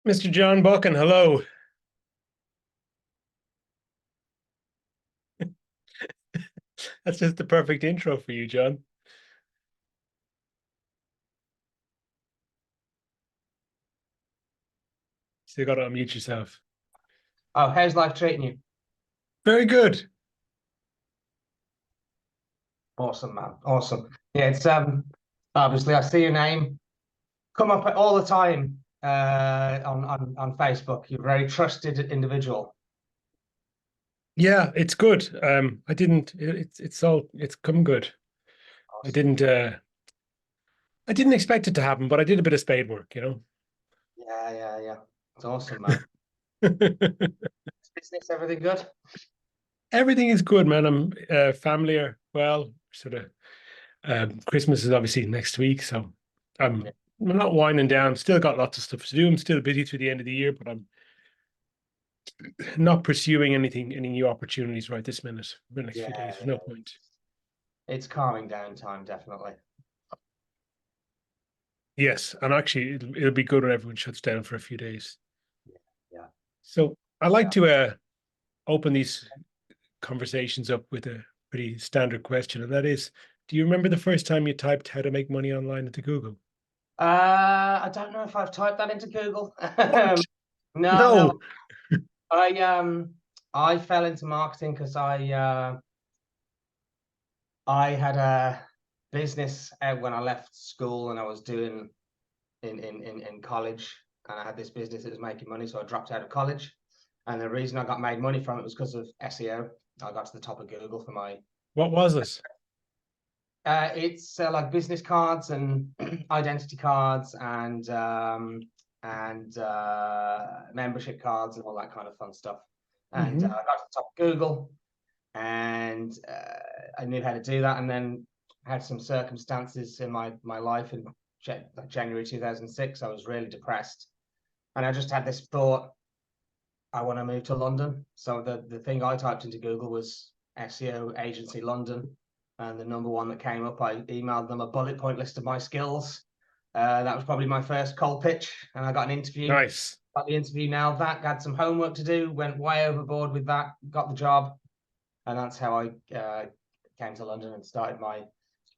Mr. John Buchan, hello. That's just the perfect intro for you, John. Still got to unmute yourself. Oh, how's life treating you? Very good. Awesome, man. Awesome. Yeah, it's obviously I see your name come up all the time on Facebook. You're a very trusted individual. Yeah, it's good. I didn't. It's come good. I Awesome. didn't. I didn't expect it to happen, but I did a bit of spade work. Yeah. It's awesome, man. Business, everything good? Everything is good, man. I'm family are well. Sort of. Christmas is obviously next week, so Yeah, I'm not winding down. Still got lots of stuff to do. I'm still busy through the end of the year, but I'm not pursuing any new opportunities right this minute. For the next yeah, few days, there's no yeah. point. It's calming down time, definitely. Yes, and actually, it'll be good when everyone shuts down for a few days. Yeah, yeah, So I like yeah. to open these conversations up with a pretty standard question, and that is, do you remember the first time you typed how to make money online into Google? I don't know if I've typed that into Google. What? No. No. I fell into marketing because I had a business out when I left school and I was doing in college, and I had this business that was making money, so I dropped out of college. And the reason I got made money from it was because of SEO. I got to the top of Google for my What was this? it's like business cards and identity cards and membership cards and all that kind of fun stuff. And I Hmm. got to the top of Google, and I knew how to do that. And then had some circumstances in my life in January 2006. I was really depressed, and I just had this thought: I want to move to London. So the thing I typed into Google was SEO agency London, and the number one that came up, I emailed them a bullet point list of my skills. That was probably my first cold pitch, and I got an interview. Nice. Got the interview now. That had some homework to do. Went way overboard with that. Got the job, and that's how I came to London and started my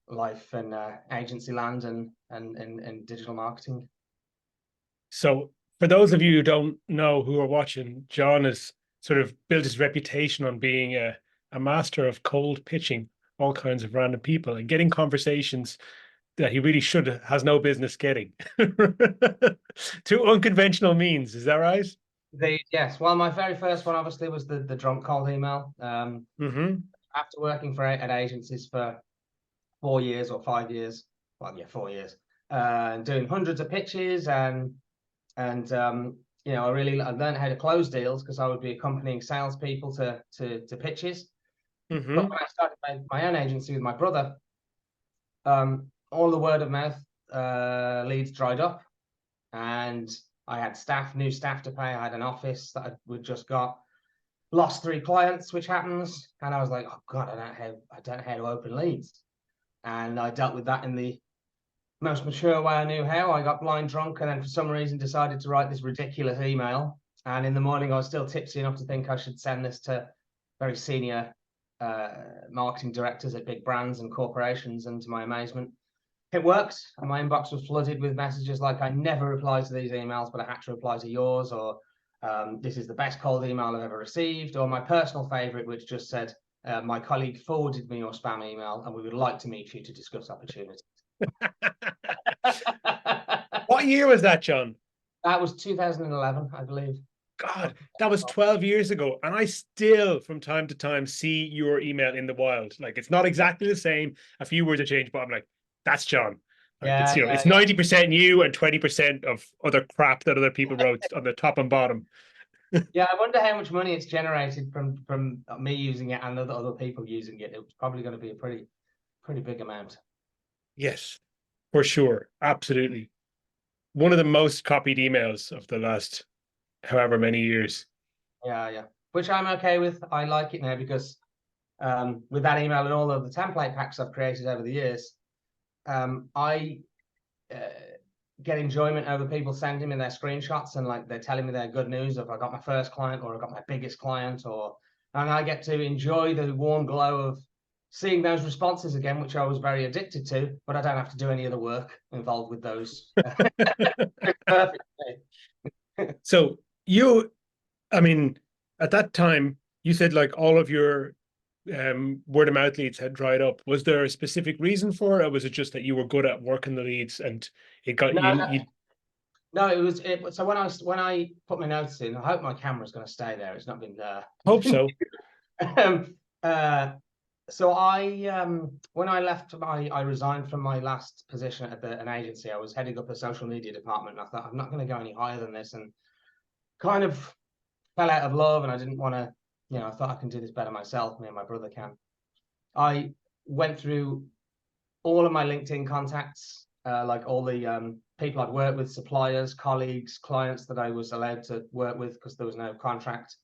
life in agency land and digital marketing. So, for those of you who don't know who are watching, John has sort of built his reputation on being a master of cold pitching all kinds of random people and getting conversations that he really should has no business getting through unconventional means. Is that right? Yes, well, my very first one obviously was the drunk cold email. Hmm. After working for at agencies for 4 years or 5 years, well, yeah, 4 years, and doing hundreds of pitches and I learned how to close deals because I would be accompanying salespeople to pitches. But Hmm. when I started my own agency with my brother, all the word of mouth leads dried up, and I had new staff to pay. I had an office that we'd just got, lost 3 clients, which happens, and I was like, oh god, I don't know how to open leads, and I dealt with that in the most mature way I knew how. I got blind drunk, and then for some reason decided to write this ridiculous email. And in the morning, I was still tipsy enough to think I should send this to very senior marketing directors at big brands and corporations. And to my amazement, it worked. And my inbox was flooded with messages like, I never reply to these emails, but I had to reply to yours, or this is the best cold email I've ever received, or my personal favorite, which just said, my colleague forwarded me your spam email and we would like to meet you to discuss opportunities. What year was that, John? That was 2011, I believe. God, that was 12 years ago. And I still, from time to time, see your email in the wild. Like, it's not exactly the same. A few words have changed, but I'm like, that's John. Like, Yeah, yeah, it's 90% you and 20% of other crap that other people wrote on the top and bottom. yeah. I wonder how much money it's generated from me using it and other people using it. It was probably going to be a pretty big amount. Yes, for sure. Absolutely. One of the most copied emails of the last however many years. Yeah. Which I'm okay with. I like it now because with that email and all of the template packs I've created over the years, I uh, get enjoyment over people sending me their screenshots and like they're telling me their good news of I got my first client or I got my biggest client, and I get to enjoy the warm glow of seeing those responses again, which I was very addicted to, but I don't have to do any other work involved with those. Perfect. So you, I mean, at that time, you said like all of your word of mouth leads had dried up. Was there a specific reason for it, or was it just that you were good at working the leads and it got No, you? no, no, it was it. So when I put my notes in, I hope my camera's going to stay there. It's not been Hope so. um, uh, so when I left I resigned from my last position at an agency. I was heading up a social media department, and I thought I'm not going to go any higher than this, and kind of fell out of love, and I didn't want to, I thought I can do this better myself. Me and my brother can. I went through all of my LinkedIn contacts, like all the people I'd worked with, suppliers, colleagues, clients that I was allowed to work with because there was no contract.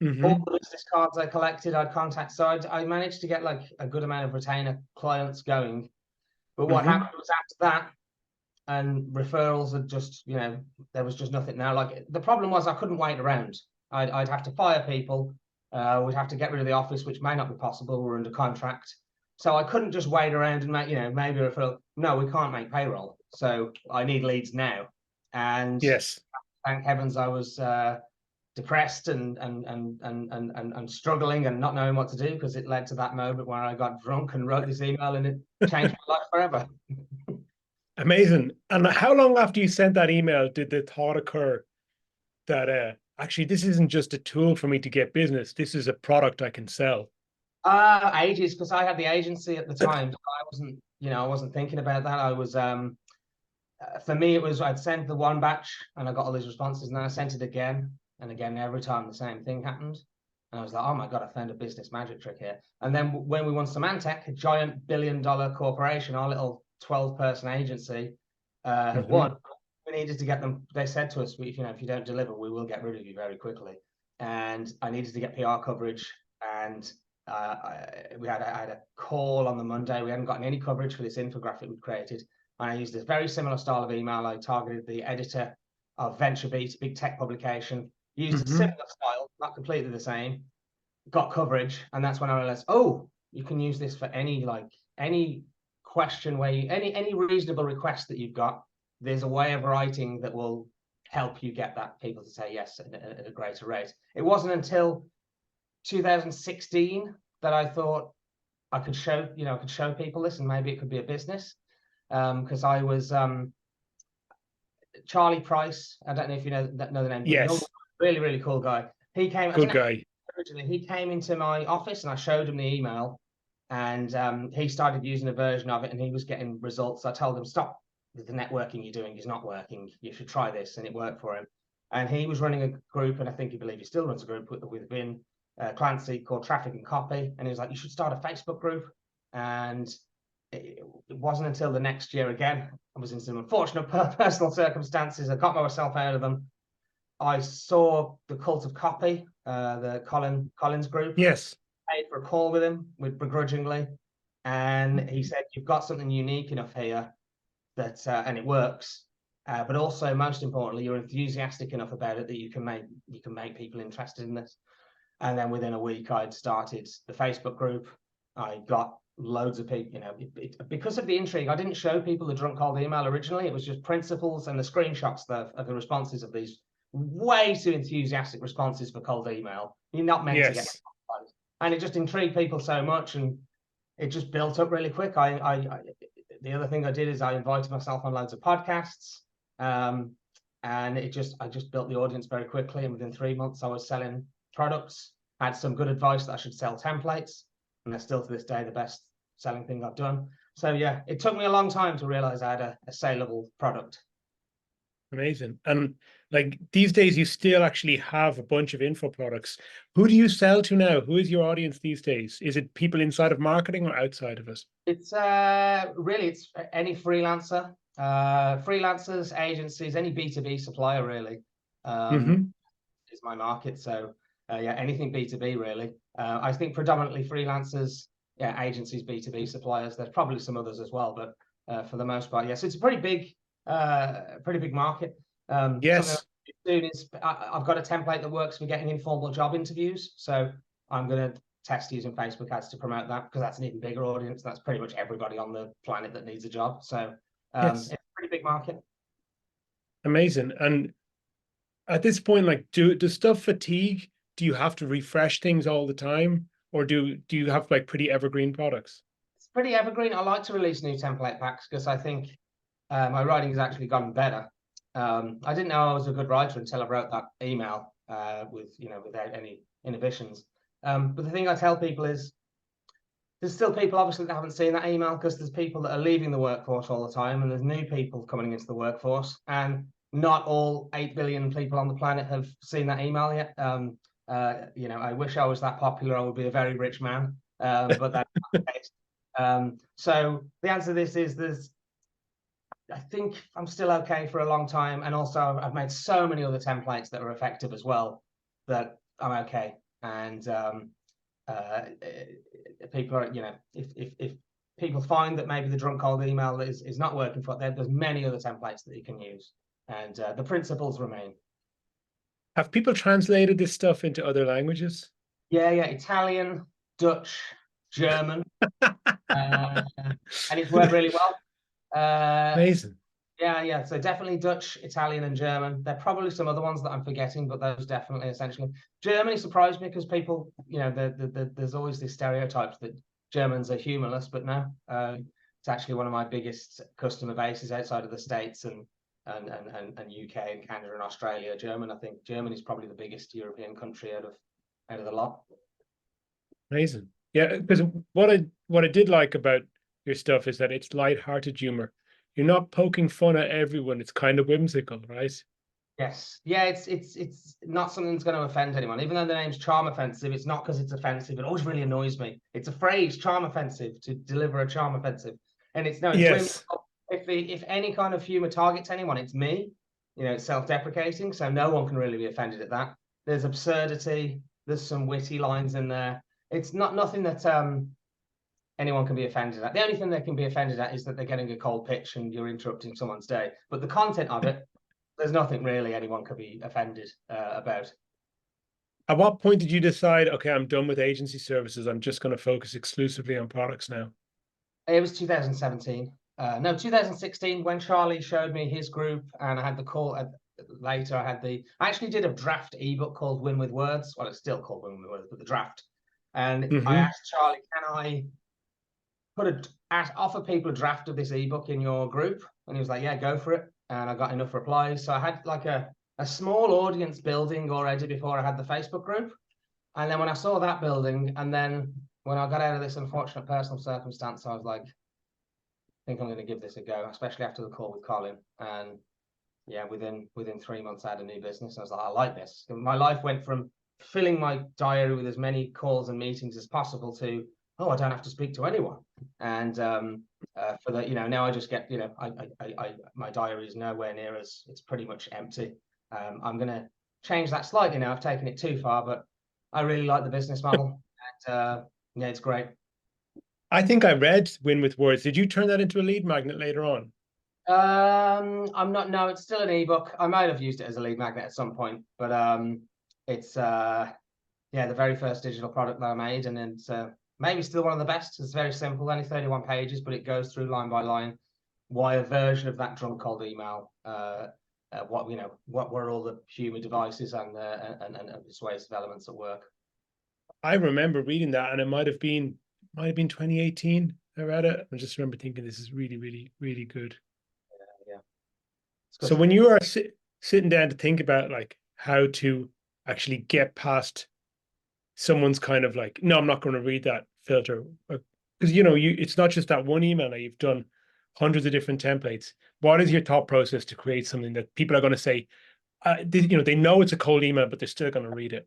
All the business cards I collected, I'd contact. So I managed to get like a good amount of retainer clients going. But what happened was after that, and referrals had just, there was just nothing now. Like the problem was I couldn't wait around. I'd have to fire people. We'd have to get rid of the office, which may not be possible. We're under contract. So I couldn't just wait around and make, maybe a referral. No, we can't make payroll. So I need leads now. And Yes. thank heavens I was depressed and struggling and not knowing what to do, because it led to that moment where I got drunk and wrote this email, and it changed my life forever. Amazing. And how long after you sent that email did the thought occur that actually this isn't just a tool for me to get business, this is a product I can sell? Ages, because I had the agency at the time. So I wasn't thinking about that. I was for me, it was I'd sent the one batch and I got all these responses, and then I sent it again and again. Every time the same thing happened, and I was like, oh my god, I found a business magic trick here. And then when we won Symantec, a giant billion-dollar corporation, our little 12-person agency had won. We needed to get them. They said to us, if you don't deliver, we will get rid of you very quickly. And I needed to get PR coverage, and I had a call on the Monday. We hadn't gotten any coverage for this infographic we'd created. And I used a very similar style of email. I targeted the editor of VentureBeat, a big tech publication, used a similar style, not completely the same, got coverage. And that's when I realized, oh, you can use this for any question where any reasonable request that you've got. There's a way of writing that will help you get that people to say yes at a greater rate. It wasn't until 2016 that I thought I could show people this, and maybe it could be a business. Because I was Charlie Price. I don't know if you know the name. Yes. Really, really cool guy. He came. Good guy. Originally, he came into my office and I showed him the email, and he started using a version of it, and he was getting results. I told him, stop the networking you're doing is not working. You should try this, and it worked for him. And he was running a group, and I think he still runs a group with Vin Clancy called Traffic and Copy. And he was like, you should start a Facebook group. And it wasn't until the next year, again, I was in some unfortunate personal circumstances. I got myself out of them. I saw the Cult of Copy, the Collins group. Yes. I paid for a call with him, begrudgingly, and he said, "You've got something unique enough here that, and it works. But also, most importantly, you're enthusiastic enough about it that you can make people interested in this." And then within a week, I'd started the Facebook group. I got loads of people, because of the intrigue. I didn't show people the drunk cold email originally. It was just principles and the screenshots of the responses of these way too enthusiastic responses for cold email. You're not meant to get, and it just intrigued people so much, and it just built up really quick. The other thing I did is I invited myself on loads of podcasts, and I just built the audience very quickly. And within 3 months, I was selling products. I had some good advice that I should sell templates, and they're still to this day the best selling thing I've done. So yeah, it took me a long time to realize I had a saleable product. Amazing. And like these days, you still actually have a bunch of info products. Who do you sell to now? Who is your audience these days? Is it people inside of marketing or outside of it? It's really, it's any freelancer, freelancers, agencies, any B2B supplier really is my market. So yeah, anything B2B really. I think predominantly freelancers, yeah, agencies, B2B suppliers. There's probably some others as well, but for the most part, yes, it's a pretty big Pretty big market. Something Yes. soon is I've got a template that works for getting informal job interviews. So I'm going to test using Facebook ads to promote that, because that's an even bigger audience. That's pretty much everybody on the planet that needs a job. So it's Yes. a pretty big market. Amazing. And at this point, like, does stuff fatigue? Do you have to refresh things all the time, or do you have like pretty evergreen products? It's pretty evergreen. I like to release new template packs because I think my writing has actually gotten better. I didn't know I was a good writer until I wrote that email without any inhibitions. But the thing I tell people is there's still people obviously that haven't seen that email, because there's people that are leaving the workforce all the time, and there's new people coming into the workforce, and not all 8 billion people on the planet have seen that email yet. I wish I was that popular. I would be a very rich man, but that's not the case. So the answer to this is I think I'm still okay for a long time, and also I've made so many other templates that are effective as well that I'm okay. And people are, if people find that maybe the drunk cold email is not working for them, there's many other templates that you can use, and the principles remain. Have people translated this stuff into other languages? Yeah, Italian, Dutch, German, and it's worked really well. Amazing. Yeah. So definitely Dutch, Italian, and German. There are probably some other ones that I'm forgetting, but those definitely essentially. Germany surprised me because people, there's always these stereotypes that Germans are humorless, but no, it's actually one of my biggest customer bases outside of the States and UK and Canada and Australia. I think Germany is probably the biggest European country out of the lot. Amazing. Yeah, because what I did like about your stuff is that it's light-hearted humor. You're not poking fun at everyone. It's kind of whimsical, right? Yes. Yeah, it's not something that's going to offend anyone. Even though the name's charm offensive, it's not because it's offensive. It always really annoys me. It's a phrase, charm offensive, to deliver a charm offensive. And it's Yes. whimsical. If any kind of humor targets anyone, it's me. It's self-deprecating, so no one can really be offended at that. There's absurdity, there's some witty lines in there. It's nothing that anyone can be offended at. The only thing they can be offended at is that they're getting a cold pitch and you're interrupting someone's day. But the content of it, there's nothing really anyone could be offended about. At what point did you decide, okay, I'm done with agency services. I'm just going to focus exclusively on products now? It was 2017. No, 2016, when Charlie showed me his group, and I had the call later. I actually did a draft ebook called Win with Words. Well, it's still called Win with Words, but the draft. And I Mm-hmm. asked Charlie, can I offer people a draft of this ebook in your group? And he was like, yeah, go for it. And I got enough replies. So I had like a small audience building already before I had the Facebook group. And then when I saw that building, and then when I got out of this unfortunate personal circumstance, I was like, I think I'm going to give this a go, especially after the call with Colin. And yeah, within 3 months, I had a new business. I was like, I like this. My life went from filling my diary with as many calls and meetings as possible to, oh, I don't have to speak to anyone. And for the, now I just get, my diary is nowhere near as, it's pretty much empty. I'm going to change that slightly now. I've taken it too far, but I really like the business model. And yeah, it's great. I think I read Win with Words. Did you turn that into a lead magnet later on? I'm not. No, it's still an ebook. I might have used it as a lead magnet at some point, but it's yeah, the very first digital product that I made, and it's maybe still one of the best. It's very simple, only 31 pages, but it goes through line by line why a version of that drunk cold email, what were all the humor devices and persuasive elements at work. I remember reading that, and it might have been 2018. I read it. I just remember thinking this is really, really, really good. Yeah, it's So good. when you are sitting down to think about like how to actually get past someone's kind of like, no, I'm not going to read that filter, because it's not just that one email. Now you've done hundreds of different templates. What is your thought process to create something that people are going to say, they know it's a cold email, but they're still going to read it?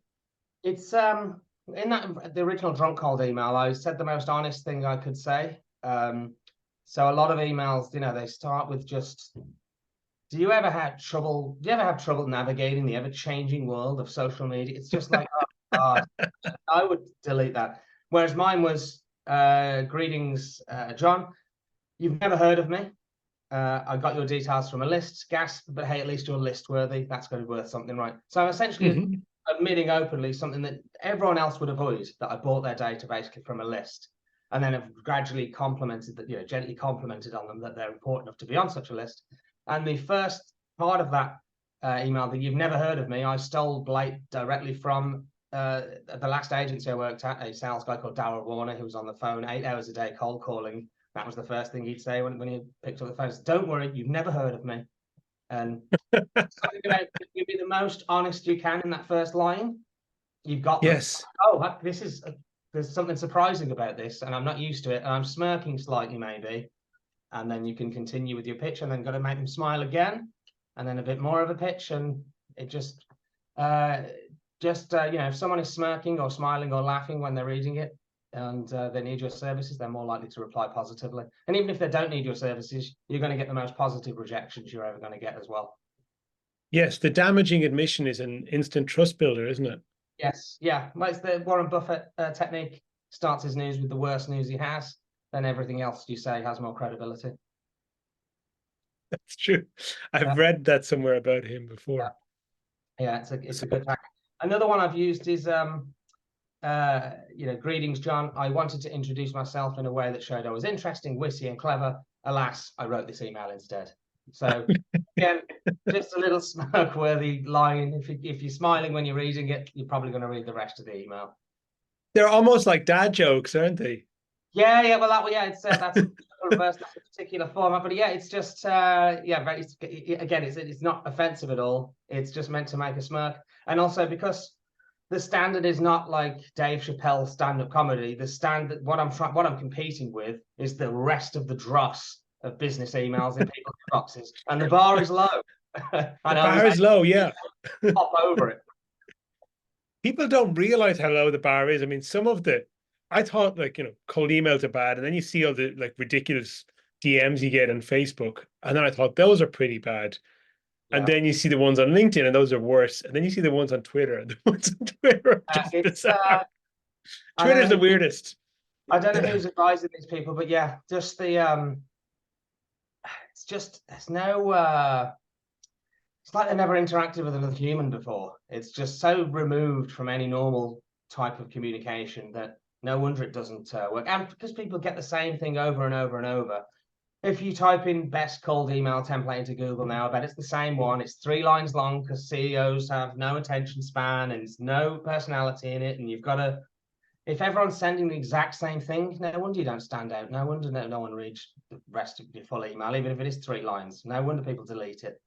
It's in the original drunk cold email, I said the most honest thing I could say. So a lot of emails, they start with just, do you ever have trouble navigating the ever-changing world of social media? It's just like, oh God, I would delete that. Whereas mine was, greetings, John, you've never heard of me. I got your details from a list, gas, but hey, at least you're list worthy. That's going to be worth something, right? So I'm essentially admitting openly something that everyone else would avoid, that I bought their data basically from a list, and then have gradually complimented that, gently complimented on them that they're important enough to be on such a list. And the first part of that email, that you've never heard of me, I stole directly from the last agency I worked at, a sales guy called Darryl Warner, who was on the phone 8 hours a day cold calling. That was the first thing he'd say when he picked up the phone. Don't worry, you've never heard of me. And something about you be the most honest you can in that first line. You've got them. Yes. Oh, there's something surprising about this, and I'm not used to it. And I'm smirking slightly, maybe. And then you can continue with your pitch, and then got to make them smile again, and then a bit more of a pitch, and it just, if someone is smirking or smiling or laughing when they're reading it, and they need your services, they're more likely to reply positively. And even if they don't need your services, you're going to get the most positive rejections you're ever going to get as well. Yes, the damaging admission is an instant trust builder, isn't it? Yes, yeah. Well, it's the Warren Buffett technique. Starts his news with the worst news he has, then everything else you say has more credibility. That's true. I've read that somewhere about him before. Yeah, it's a good tactic. Another one I've used is greetings, John. I wanted to introduce myself in a way that showed I was interesting, witty, and clever. Alas, I wrote this email instead. So again, just a little smirk-worthy line. If you're smiling when you're reading it, you're probably going to read the rest of the email. They're almost like dad jokes, aren't they? Yeah. Well, it's that's reverse that particular format, but yeah, it's just it's not offensive at all. It's just meant to make a smirk, and also because the standard is not like Dave Chappelle stand-up comedy. The standard, what I'm competing with is the rest of the dross of business emails in people's boxes, and the bar is low. The bar is low, yeah. Hop over it. People don't realize how low the bar is. I mean, I thought cold emails are bad, and then you see all the ridiculous DMs you get on Facebook, and then I thought those are pretty bad. And then you see the ones on LinkedIn, and those are worse. And then you see the ones on Twitter, and the ones on Twitter are just bizarre. Twitter's the weirdest. I don't know who's advising these people, but yeah, just the there's no it's like they never interacted with another human before. It's just so removed from any normal type of communication that no wonder it doesn't work. And because people get the same thing over and over and over. If you type in best cold email template into Google now, I bet it's the same one. It's 3 lines long because CEOs have no attention span and it's no personality in it. And you've got to, if everyone's sending the exact same thing, no wonder you don't stand out. No wonder no one reads the rest of your full email, even if it is 3 lines. No wonder people delete it.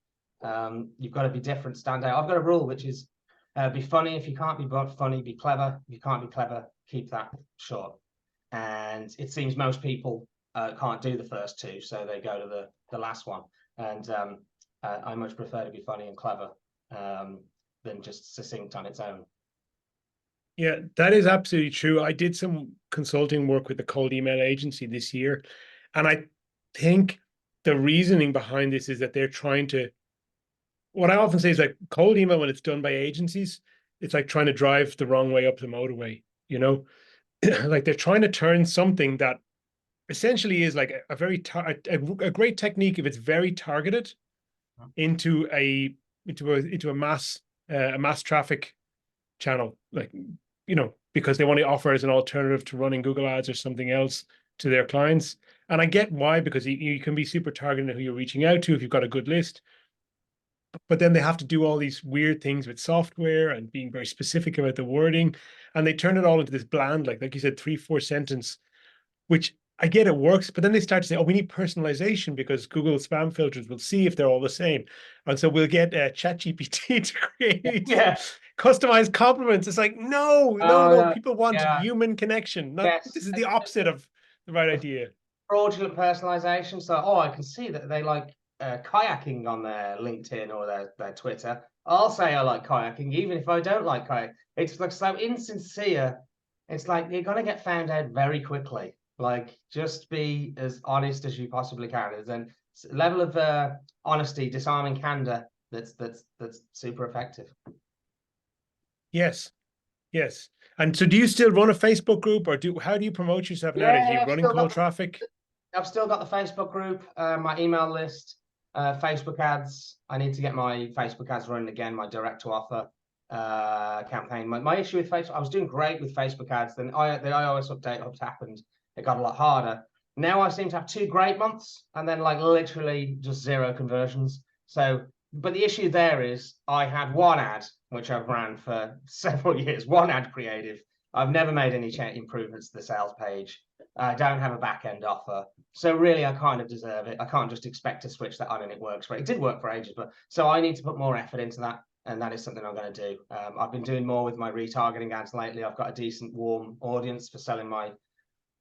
You've got to be different, stand out. I've got a rule, which is be funny. If you can't be funny, be clever. If you can't be clever, keep that short. And it seems most people can't do the first 2, so they go to the last one. And I much prefer to be funny and clever than just succinct on its own. Yeah, that is absolutely true. I did some consulting work with a cold email agency this year, and I think the reasoning behind this is that they're trying to, what I often say is like cold email, when it's done by agencies, it's like trying to drive the wrong way up the motorway, like they're trying to turn something that essentially is like a great technique if it's very targeted into a mass traffic channel, because they want to offer as an alternative to running Google ads or something else to their clients. And I get why, because you can be super targeted who you're reaching out to if you've got a good list. But then they have to do all these weird things with software and being very specific about the wording, and they turn it all into this bland, like you said, 3-4 sentence, which I get it works, but then they start to say, oh, we need personalization because Google spam filters will see if they're all the same. And so we'll get ChatGPT to create customized compliments. It's like, no. People want human connection. This is the opposite of the right idea. Fraudulent personalization. So, I can see that they like kayaking on their LinkedIn or their Twitter. I'll say I like kayaking, even if I don't like kayaking. It's like so insincere. It's like you're going to get found out very quickly. Like, just be as honest as you possibly can. There's a level of honesty, disarming candor that's super effective. Yes. And so do you still run a Facebook group, or how do you promote yourself nowadays? Are you running cold traffic? I've still got the Facebook group, my email list, Facebook ads. I need to get my Facebook ads running again, my direct to offer campaign. My issue with Facebook, I was doing great with Facebook ads. Then the iOS update happened. It got a lot harder. Now I seem to have 2 great months and then like literally just 0 conversions. So, but the issue there is I had one ad, which I've ran for several years, one ad creative. I've never made any improvements to the sales page. I don't have a back end offer. So really, I kind of deserve it. I can't just expect to switch that on and it works. Right? It did work for ages, but so I need to put more effort into that, and that is something I'm going to do. I've been doing more with my retargeting ads lately. I've got a decent warm audience for selling my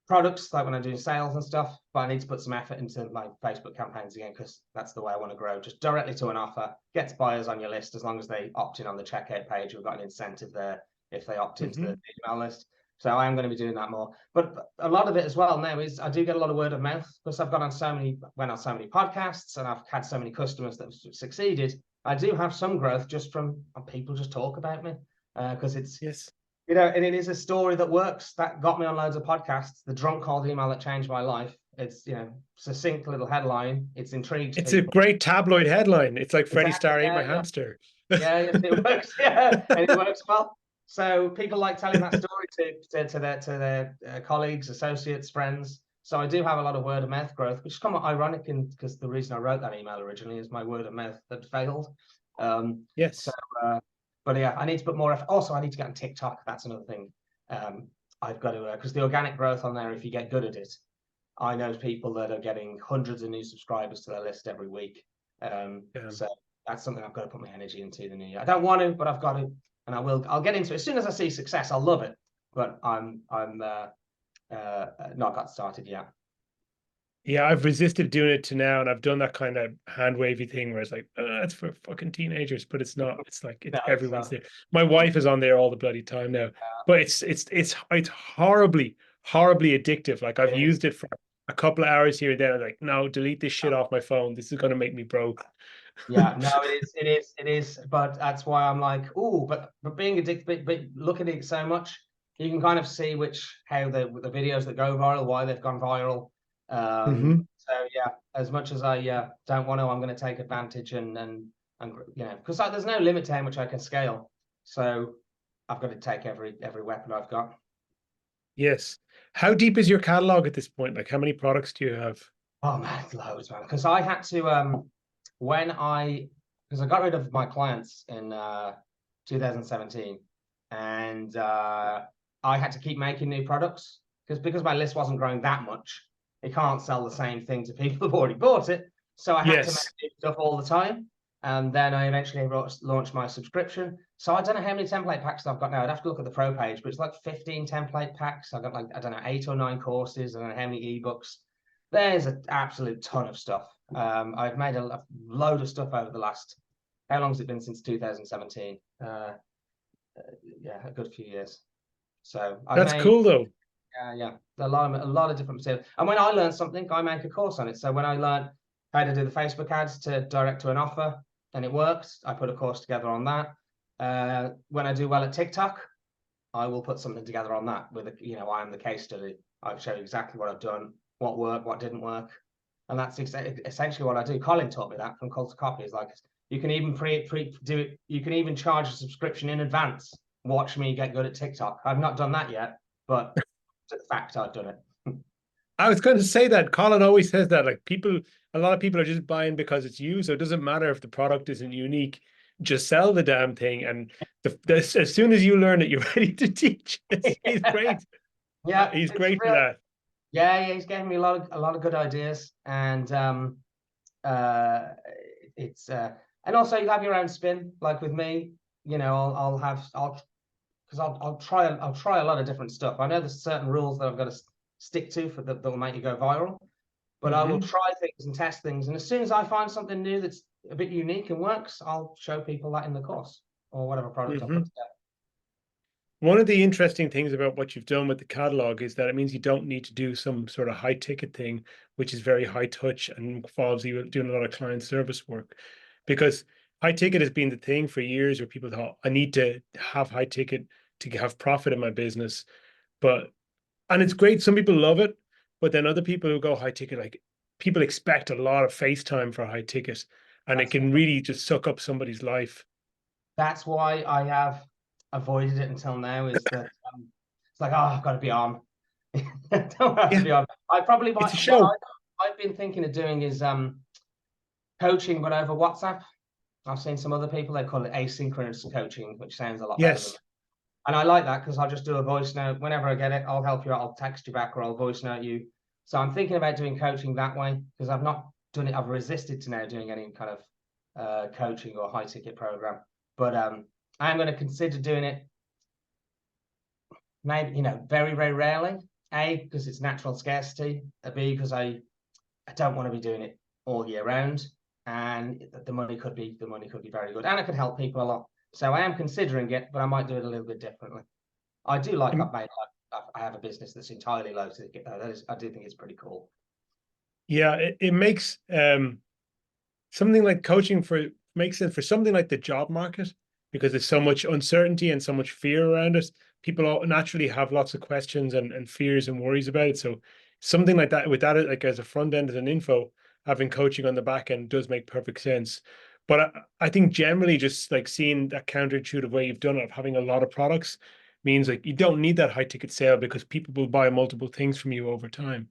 products, like when I'm doing sales and stuff. But I need to put some effort into my Facebook campaigns again because that's the way I want to grow. Just directly to an offer, get buyers on your list as long as they opt in on the checkout page. We've got an incentive there if they opt into the email list. So I am going to be doing that more. But a lot of it as well now is I do get a lot of word of mouth because I've went on so many podcasts and I've had so many customers that have succeeded. I do have some growth just from people just talk about me because it's Yes. and it is a story that works. That got me on loads of podcasts. The drunk called email that changed my life. It's succinct little headline. It's intrigued It's a people. great tabloid headline. It's like Freddie Exactly. Starr ate my Yeah, yeah. hamster. Yes, it works. Yeah, and it works well. So people like telling that story to their colleagues, associates, friends. So I do have a lot of word of mouth growth, which is kind of ironic, because the reason I wrote that email originally is my word of mouth had failed. So, Yes. but yeah, I need to put more effort. Also, I need to get on TikTok. That's another thing. I've got to because the organic growth on there, if you get good at it, I know people that are getting hundreds of new subscribers to their list every week. So that's something I've got to put my energy into the new year. I don't want to, but I've got to, and I will. I'll get into it as soon as I see success. I'll love it, but I'm not got started yet. Yeah, I've resisted doing it to now, and I've done that kind of hand wavy thing where it's like, it's for fucking teenagers, but it's not. It's like No, everyone's there. My wife is on there all the bloody time now, but it's horribly, horribly addictive. Like I've it is. used it for a couple of hours here and there. I'm like, no, delete this shit off my phone. This is gonna make me broke. Yeah, no, it is. But that's why I'm like, oh, but being addicted, but looking at it so much, you can kind of see how the videos that go viral, why they've gone viral. Hmm. So yeah, as much as I don't want to, I'm going to take advantage and because there's no limit to how much I can scale. So I've got to take every weapon I've got. Yes. How deep is your catalog at this point? Like, how many products do you have? Oh man, loads, man. Because I had to when I because I got rid of my clients in 2017, and I had to keep making new products because my list wasn't growing that much. It can't sell the same thing to people who've already bought it, so I had to make Yes. new stuff all the time. And then I eventually launched my subscription. So I don't know how many template packs I've got now. I'd have to look at the pro page, but it's like 15 template packs. I've got like, I don't know, 8 or 9 courses. I don't know how many ebooks. There's an absolute ton of stuff. I've made a load of stuff over the last, how long has it been since 2017? Yeah, a good few years. So I've That's made, cool though. yeah, a lot of different material. And when I learn something, I make a course on it. So when I learned how to do the Facebook ads to direct to an offer and it works, I put a course together on that. When I do well at TikTok, I will put something together on that with I am the case study. I show you exactly what I've done, what worked, what didn't work, and that's essentially what I do. Colin taught me that from Cult to Copy. Is like you can even do it. You can even charge a subscription in advance. Watch me get good at TikTok. I've not done that yet, but it's a fact I've done it. I was going to say that Colin always says that like a lot of people are just buying because it's you. So it doesn't matter if the product isn't unique, just sell the damn thing. And as soon as you learn it, you're ready to teach. He's great. Yeah, He's it's great for real. that. Yeah, he's given me a lot of good ideas, and uh, it's and also you have your own spin. Like with me, I'll try a lot of different stuff. I know there's certain rules that I've got to stick to that will make you go viral, but I will Hmm. try things and test things. And as soon as I find something new that's a bit unique and works, I'll show people that in the course or whatever product I put Hmm. together. One of the interesting things about what you've done with the catalog is that it means you don't need to do some sort of high ticket thing, which is very high touch and involves you doing a lot of client service work. Because high ticket has been the thing for years where people thought, I need to have high ticket to have profit in my business. But, and it's great. Some people love it, but then other people who go high ticket, like people expect a lot of FaceTime for high ticket, and it That's can really just suck up somebody's life. that's why I have avoided it until now. Is that it's like, oh, I've got to be on. Don't have to Yeah, be on. I probably it's might. a What show. I've been thinking of doing is coaching, but over WhatsApp. I've seen some other people, they call it asynchronous coaching, which sounds a lot better than. Yes. And I like that because I'll just do a voice note. Whenever I get it, I'll help you out. I'll text you back or I'll voice note you. So I'm thinking about doing coaching that way because I've not done it. I've resisted to now doing any kind of coaching or high ticket program. But I am going to consider doing it maybe, very, very rarely. A, because it's natural scarcity. B, because I don't want to be doing it all year round. And the money could be very good. And it could help people a lot. So I am considering it, but I might do it a little bit differently. I do like Um, I have a business that's entirely low ticket though. I do think it's pretty cool. Yeah, it makes something like coaching for makes it for something like the job market, because there's so much uncertainty and so much fear around it. People all naturally have lots of questions and fears and worries about it. So something like that, with that like as a front end, as an info, having coaching on the back end does make perfect sense. But I think generally just like seeing that counterintuitive way you've done it of having a lot of products means like you don't need that high ticket sale because people will buy multiple things from you over time.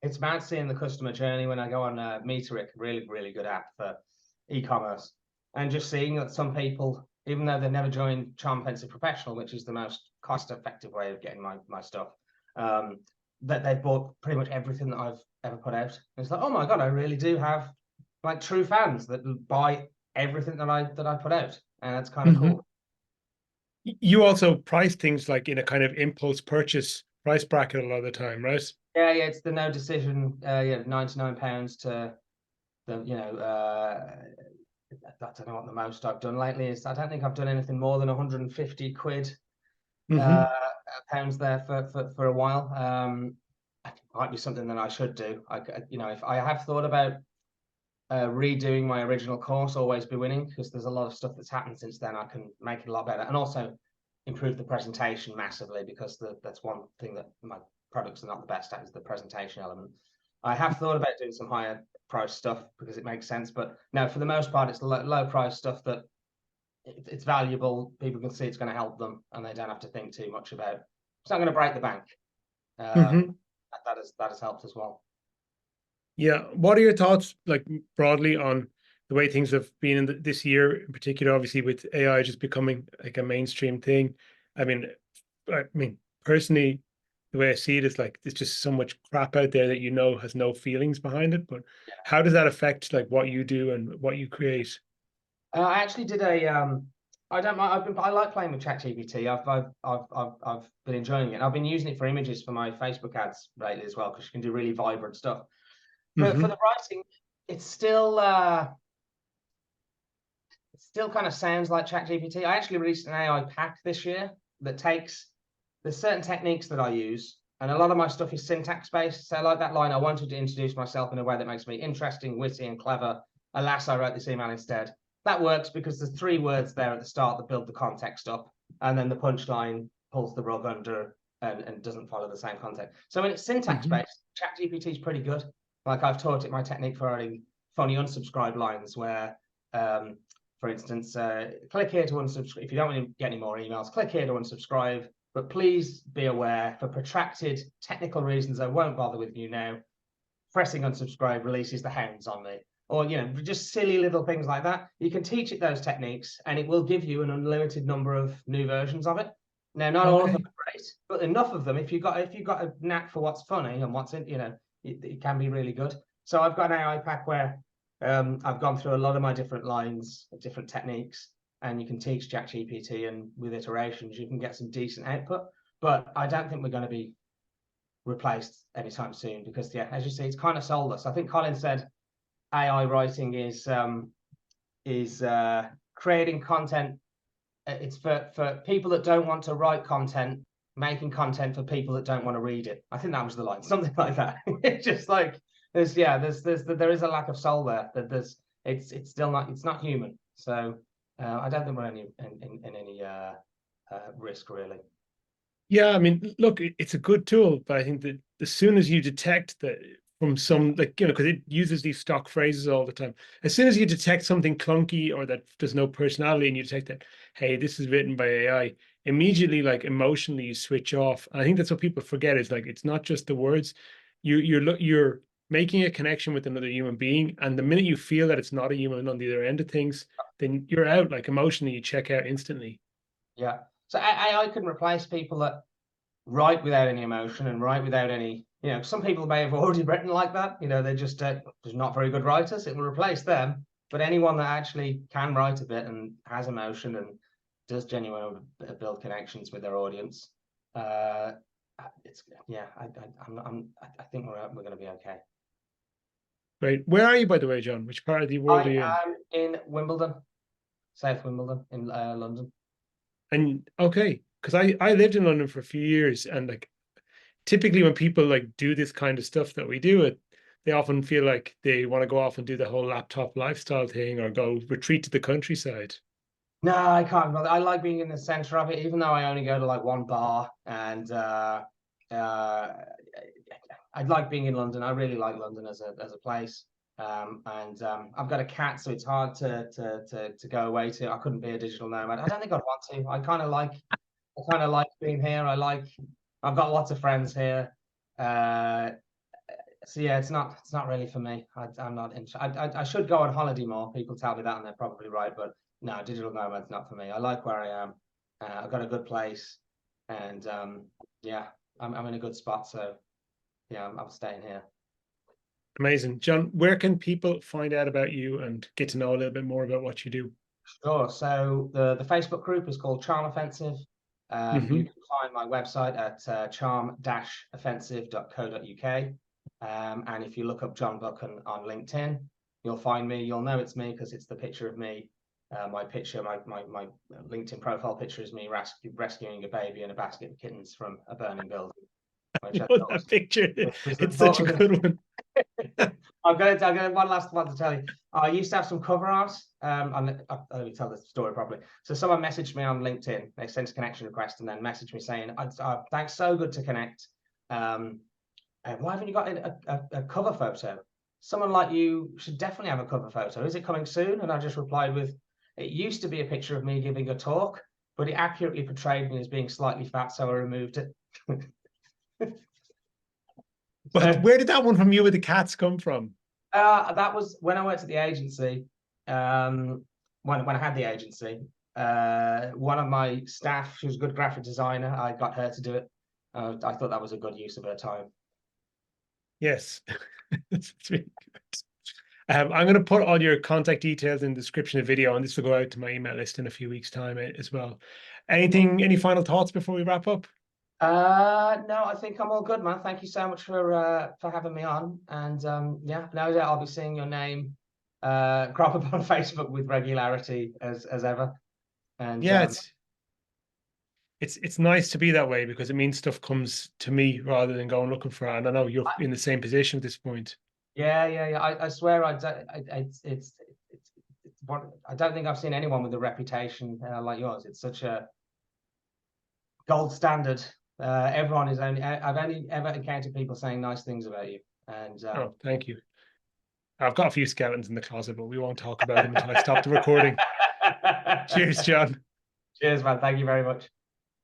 It's mad seeing the customer journey when I go on Meteric, really, really good app for e-commerce, and just seeing that some people, even though they've never joined Charm Pencil Professional, which is the most cost-effective way of getting my stuff, um, that they've bought pretty much everything that I've ever put out. And it's like, oh my God, I really do have like true fans that buy everything that I put out, and that's kind of Mhm. cool. You also price things like in a kind of impulse purchase price bracket a lot of the time, right? Yeah, it's the no decision. Yeah, £99 to the I don't know what the most I've done lately is. I don't think I've done anything more than 150 quid uh, Hmm. pounds there for a while. It might be something that I should do. If I have thought about redoing my original course, Always Be Winning, because there's a lot of stuff that's happened since then. I can make it a lot better and also improve the presentation massively because that's one thing that my products are not the best at is the presentation element. I have thought about doing some higher price stuff because it makes sense, but no, for the most part, it's the low price stuff that it's valuable. People can see it's going to help them, and they don't have to think too much about. It's not going to break the bank. Hmm. That has helped as well. Yeah. What are your thoughts, like broadly, on the way things have been in this year, in particular, obviously with AI just becoming like a mainstream thing? I mean, personally, the way I see it is like there's just so much crap out there that has no feelings behind it. But how does that affect like what you do and what you create? I actually did a I don't mind. I like playing with ChatGPT. I've been enjoying it. I've been using it for images for my Facebook ads lately as well because you can do really vibrant stuff. But for Hmm. the writing, it's still it still kind of sounds like ChatGPT. I actually released an AI pack this year that takes there's certain techniques that I use, and a lot of my stuff is syntax based. So, like that line, I wanted to introduce myself in a way that makes me interesting, witty, and clever. Alas, I wrote this email instead. That works because there's 3 words there at the start that build the context up, and then the punchline pulls the rug under and doesn't follow the same context. So, when it's syntax Hmm. based, ChatGPT is pretty good. Like I've taught it my technique for writing funny unsubscribe lines where for instance, click here to unsubscribe. If you don't want to get any more emails, click here to unsubscribe. But please be aware, for protracted technical reasons, I won't bother with you now. Pressing unsubscribe releases the hounds on me. Or, just silly little things like that. You can teach it those techniques and it will give you an unlimited number of new versions of it. Now, not all of them Okay. are great, but enough of them. If you've got a knack for what's funny and what's in, it can be really good. So I've got an AI pack where I've gone through a lot of my different lines, different techniques, and you can teach ChatGPT, and with iterations, you can get some decent output. But I don't think we're going to be replaced anytime soon because, yeah, as you see, it's kind of soulless. I think Colin said AI writing is creating content. It's for people that don't want to write content, making content for people that don't want to read it. I think that was the line, something like that. It's just like there is a lack of soul there. That it's still not human. So I don't think we're in any risk really. Yeah, I mean, look, it's a good tool, but I think that as soon as you detect that from some, like, because it uses these stock phrases all the time, as soon as you detect something clunky or that there's no personality and you detect that, hey, this is written by AI, immediately, like, emotionally you switch off. And I think that's what people forget is like, it's not just the words. You're making a connection with another human being. And the minute you feel that it's not a human on the other end of things, then you're out, like, emotionally, you check out instantly. Yeah. So AI can replace people that write without any emotion and write without any, some people may have already written like that. They're just not very good writers. It will replace them. But anyone that actually can write a bit and has emotion and does genuinely build connections with their audience, uh, it's yeah. I think we're going to be okay. Right. Where are you, by the way, John? Which part of the world are I you in? am in Wimbledon, South Wimbledon, in London. And okay, because I lived in London for a few years, and like typically when people like do this kind of stuff that we do, they often feel like they want to go off and do the whole laptop lifestyle thing or go retreat to the countryside. No, I can't bother. I like being in the center of it, even though I only go to like one bar. And uh, I'd like being in London. I really like London as a place. And I've got a cat, so it's hard to go away to. I couldn't be a digital nomad. I don't think I'd want to. I kind of like being here. I've got lots of friends here. Uh, so yeah, it's not really for me. I'm not interested. I should go on holiday more. People tell me that, and they're probably right. But no, digital nomad's not for me. I like where I am. I've got a good place, and yeah, I'm in a good spot. So yeah, I'm staying here. Amazing. John, where can people find out about you and get to know a little bit more about what you do? Sure. So the Facebook group is called Charm Offensive. You Hmm. can find my website at charm-offensive.co.uk. And if you look up John Buchan on LinkedIn, you'll find me. You'll know it's me because it's the picture of me. My LinkedIn profile picture is me rescuing a baby in a basket of kittens from a burning building, I which I know thought that picture. was It's such a good one. I've got one last one to tell you. I used to have some cover art. Let me tell the story properly. So someone messaged me on LinkedIn. They sent a connection request and then messaged me saying, "Thanks, so good to connect. Um, why haven't you got a cover photo? Someone like you should definitely have a cover photo. Is it coming soon?" And I just replied with, "It used to be a picture of me giving a talk, but it accurately portrayed me as being slightly fat, so I removed it." But So where did that one from you with the cats come from? that was when I worked at the agency. When I had the agency, one of my staff, she was a good graphic designer. I got her to do it. I thought that was a good use of her time. Yes. It's really good. I'm going to put all your contact details in the description of the video, and this will go out to my email list in a few weeks' time as well. Any final thoughts before we wrap up? No, I think I'm all good, man. Thank you so much for having me on. And yeah, no doubt I'll be seeing your name crop up on Facebook with regularity as ever. And Yeah, it's nice to be that way because it means stuff comes to me rather than going looking for it. And I know you're in the same position at this point. yeah. I swear it's what I don't think I've seen anyone with a reputation like yours. It's such a gold standard. Everyone is only I've only ever encountered people saying nice things about you. And Oh, thank you. I've got a few skeletons in the closet, but we won't talk about them until I stop the recording. Cheers, John. cheers, man. Thank you very much.